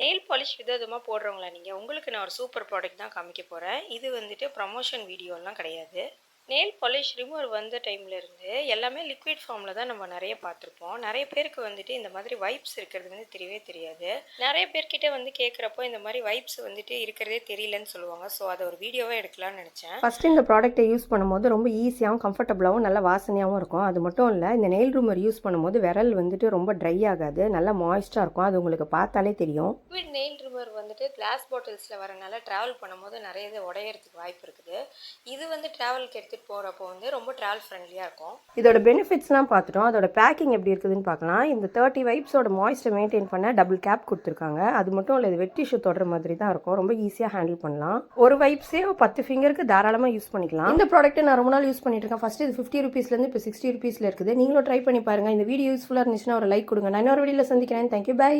Nail polish விதவிதமாக போடுறவங்களா நீங்கள், உங்களுக்கு நான் ஒரு சூப்பர் ப்ராடக்ட் தான் காமிக்க போகிறேன். இது வந்துட்டு ப்ரமோஷன் வீடியோலாம் கிடையாது. நெயில் பாலிஷ் ரிமூவர் வந்த டைம்லேருந்து எல்லாமே லிக்விட் ஃபார்மில் தான் நம்ம நிறைய பார்த்துருப்போம். நிறைய பேருக்கு வந்துட்டு இந்த மாதிரி வைப்ஸ் இருக்கிறது வந்து தெரியவே தெரியாது. நிறைய பேர்கிட்ட வந்து கேட்குறப்போ இந்த மாதிரி வைப்ஸ் வந்துட்டு இருக்கிறதே தெரியலன்னு சொல்லுவாங்க. ஸோ அதை ஒரு வீடியோவாக எடுக்கலாம்னு நினச்சேன். ஃபஸ்ட்டு இந்த ப்ராடக்ட்டை யூஸ் பண்ணும்போது ரொம்ப ஈஸியாகவும் கம்ஃபர்டபுளாகவும் நல்ல வாசனையாகவும் இருக்கும். அது மட்டும் இல்லை, இந்த நெயில் ரூமர் யூஸ் பண்ணும்போது விரல் வந்துட்டு ரொம்ப ட்ரை ஆகாது, நல்லா மாய்ஸ்டாக இருக்கும். அது உங்களுக்கு பார்த்தாலே தெரியும். லிக்விட் நெயில் ரிமூவர் வந்துட்டு கிளாஸ் பாட்டில்ஸில் வரனால ட்ராவல் பண்ணும்போது நிறைய இது உடையறதுக்கு வாய்ப்பு இருக்குது. இது வந்து ட்ராவலுக்கு எடுத்துகிட்டு போகிறப்போ வந்து ரொம்ப ட்ராவல் ஃப்ரெண்ட்லியாக இருக்கும். இதோட பெனிஃபிட்ஸ்லாம் பார்த்துட்டோம். அதோட பேக்கிங் எப்படி இருக்குதுன்னு பார்க்கலாம். இந்த 30 வைப்ஸோட மாய்ஸ்டை மெயின்டைன் பண்ண டபுள் கேப் கொடுத்துருக்காங்க. அது மட்டும் இல்லை, இது வெட் டிஷ்யூ தொடர மாதிரி தான் இருக்கும். ரொம்ப ஈஸியாக ஹேண்டில் பண்ணலாம். ஒரு வைப்ஸே 10 ஃபிங்கருக்கு தாராளமாக யூஸ் பண்ணிக்கலாம். இந்த ப்ராடக்ட்டை நான் ரொம்ப நாள் யூஸ் பண்ணிட்டு இருக்கேன். ஃபஸ்ட்டு இது 50 ருபீஸ்லேருந்து இப்போ 60 ருபீஸில் இருக்குது. நீங்களும் ட்ரை பண்ணி பாருங்கள். இந்த வீடியோ யூஸ்ஃபுல்லாக இருந்துச்சுன்னா ஒரு லைக் கொடுங்க. நான் இன்னொரு வீடியோவில் சந்திக்கிறேன். Thank you, by.